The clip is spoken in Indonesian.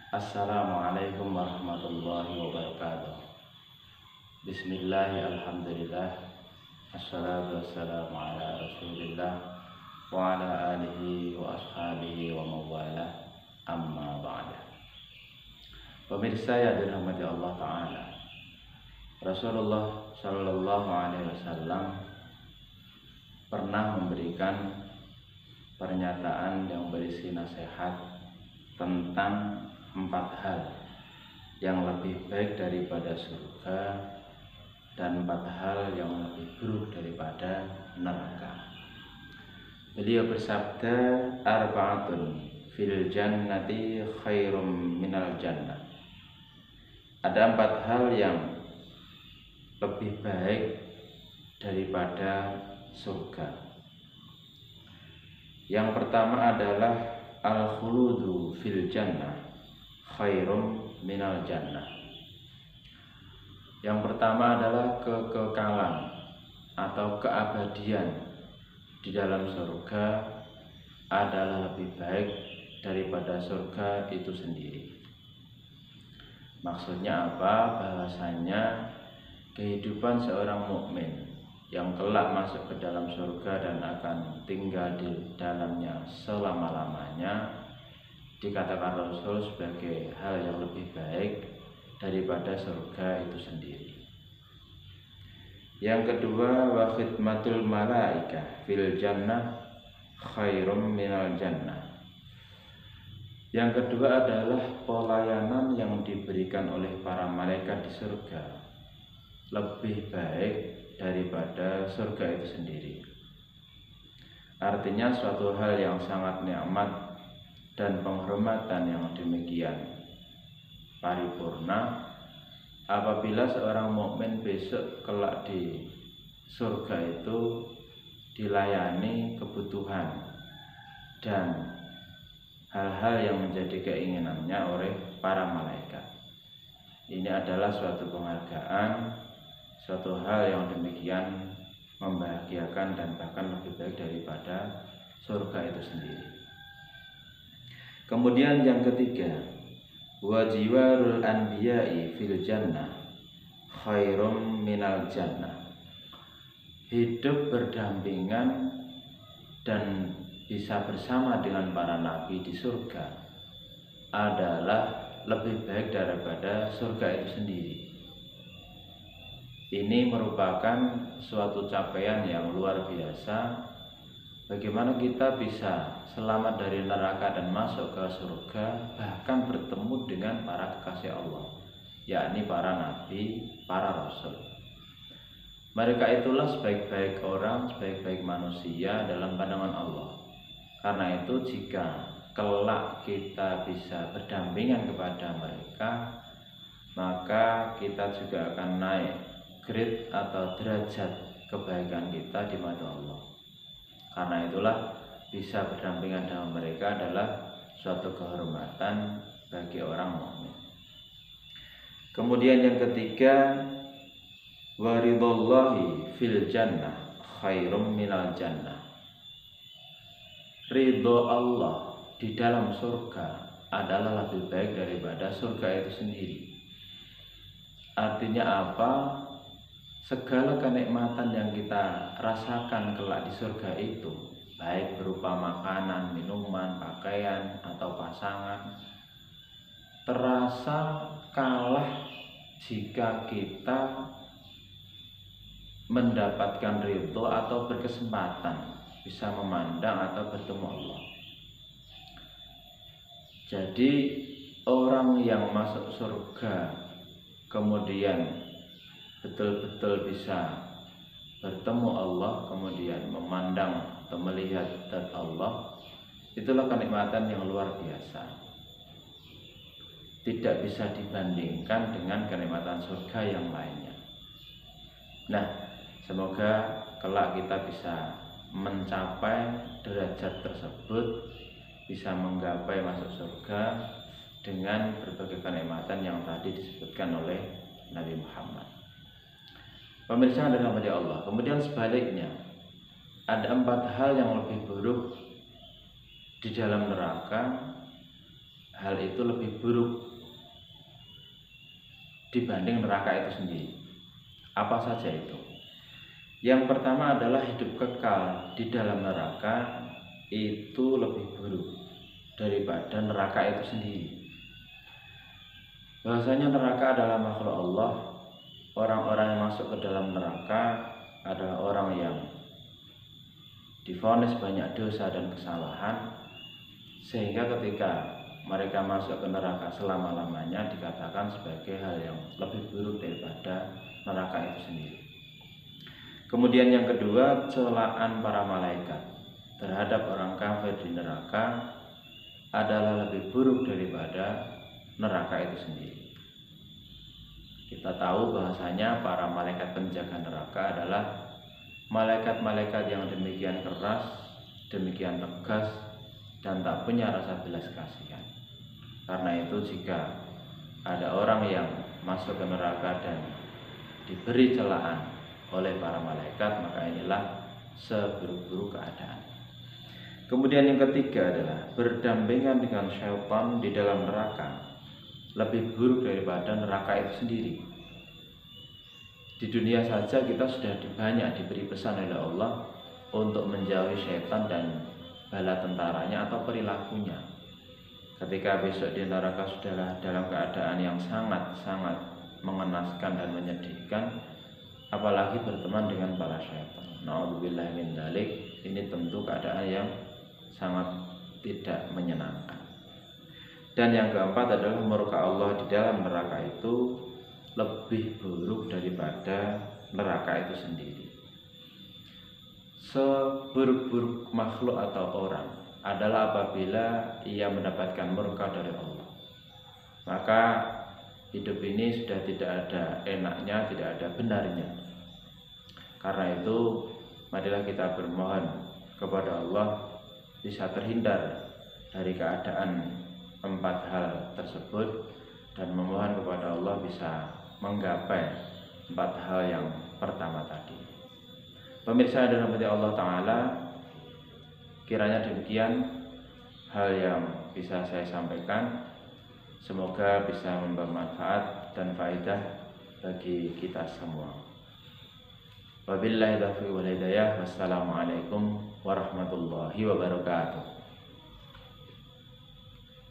Assalamualaikum warahmatullahi wabarakatuh. Bismillah, alhamdulillah, assalatu wassalamu ala rasulillah wa ala alihi wa ashabihi wa mawalah, amma ba'da. Pemirsa yang dirahmati Allah Ta'ala, Rasulullah Shallallahu Alaihi Wasallam pernah memberikan pernyataan yang berisi nasihat tentang 4 hal yang lebih baik daripada surga dan 4 hal yang lebih buruk daripada neraka. Beliau bersabda, arba'atun fil jannati khairum minal jannah. Ada 4 hal yang lebih baik daripada surga. Yang pertama adalah al-khuludu fil jannah khairum minal jannah. Yang pertama adalah kekekalan atau keabadian di dalam surga adalah lebih baik daripada surga itu sendiri. Maksudnya apa? Bahwasanya kehidupan seorang mukmin yang kelak masuk ke dalam surga dan akan tinggal di dalamnya selama-lamanya dikatakan Rasul sebagai hal yang lebih baik daripada surga itu sendiri. Yang kedua, wa khidmatul malaikah fil jannah khairum minal jannah. Yang kedua adalah pelayanan yang diberikan oleh para malaikat di surga lebih baik daripada surga itu sendiri. Artinya suatu hal yang sangat nikmat dan penghormatan yang demikian paripurna apabila seorang mukmin besok kelak di surga itu dilayani kebutuhan dan hal-hal yang menjadi keinginannya oleh para malaikat. Ini adalah suatu penghargaan, suatu hal yang demikian membahagiakan dan bahkan lebih baik daripada surga itu sendiri. Kemudian yang ketiga, wa jiwarul anbiya'i fil jannah khairum minal jannah. Hidup berdampingan dan bisa bersama dengan para nabi di surga adalah lebih baik daripada surga itu sendiri. Ini merupakan suatu capaian yang luar biasa. Bagaimana kita bisa selamat dari neraka dan masuk ke surga, bahkan bertemu dengan para kekasih Allah, yakni para nabi, para rasul. Mereka itulah sebaik-baik orang, sebaik-baik manusia dalam pandangan Allah. Karena itu jika kelak kita bisa berdampingan kepada mereka, maka kita juga akan naik grade atau derajat kebaikan kita di mata Allah. Karena itulah bisa berdampingan dengan mereka adalah suatu kehormatan bagi orang mukmin. Kemudian yang ketiga, waridallahi fil jannah khairum minal jannah. Ridho Allah di dalam surga adalah lebih baik daripada surga itu sendiri. Artinya apa? Segala kenikmatan yang kita rasakan kelak di surga itu, baik berupa makanan, minuman, pakaian, atau pasangan, terasa kalah jika kita mendapatkan ridho atau berkesempatan bisa memandang atau bertemu Allah. Jadi orang yang masuk surga kemudian betul-betul bisa bertemu Allah, kemudian memandang atau melihat zat Allah, itulah kenikmatan yang luar biasa. Tidak bisa dibandingkan dengan kenikmatan surga yang lainnya. Nah, semoga kelak kita bisa mencapai derajat tersebut, bisa menggapai masuk surga dengan berbagai kenikmatan yang tadi disebutkan oleh Nabi Muhammad. Pemirsa dan hamba Allah. Kemudian sebaliknya, ada 4 hal yang lebih buruk di dalam neraka hal itu lebih buruk dibanding neraka itu sendiri. Apa saja itu? Yang pertama adalah hidup kekal di dalam neraka itu lebih buruk daripada neraka itu sendiri. Bahwasanya neraka adalah makhluk Allah. Orang-orang yang masuk ke dalam neraka adalah orang yang divonis banyak dosa dan kesalahan, sehingga ketika mereka masuk ke neraka selama-lamanya dikatakan sebagai hal yang lebih buruk daripada neraka itu sendiri. Kemudian yang kedua, celaan para malaikat terhadap orang kafir di neraka adalah lebih buruk daripada neraka itu sendiri. Kita tahu bahwasanya para malaikat penjaga neraka adalah malaikat-malaikat yang demikian keras, demikian tegas, dan tak punya rasa belas kasihan. Karena itu jika ada orang yang masuk ke neraka dan diberi celaan oleh para malaikat, maka inilah seburuk-buruk keadaan. Kemudian yang ketiga adalah berdampingan dengan syaitan di dalam neraka lebih buruk daripada neraka itu sendiri. Di dunia saja kita sudah banyak diberi pesan oleh Allah untuk menjauhi syaitan dan bala tentaranya atau perilakunya. Ketika besok di neraka sudahlah dalam keadaan yang sangat-sangat mengenaskan dan menyedihkan, apalagi berteman dengan para syaitan. Na'udzubillah min dzalik. Ini tentu keadaan yang sangat tidak menyenangkan. Dan yang keempat adalah murka Allah di dalam neraka itu lebih buruk daripada neraka itu sendiri. Seburuk-buruk makhluk atau orang adalah apabila ia mendapatkan murka dari Allah. Maka hidup ini sudah tidak ada enaknya, tidak ada benarnya. Karena itu marilah kita bermohon kepada Allah bisa terhindar dari keadaan 4 hal tersebut, dan memohon kepada Allah bisa menggapai 4 hal yang pertama tadi. Pemirsa dan rahmati Allah Ta'ala, kiranya demikian hal yang bisa saya sampaikan. Semoga bisa membawa manfaat dan faedah bagi kita semua. Wabillahi taufiq wal hidayah. Wassalamualaikum warahmatullahi wabarakatuh.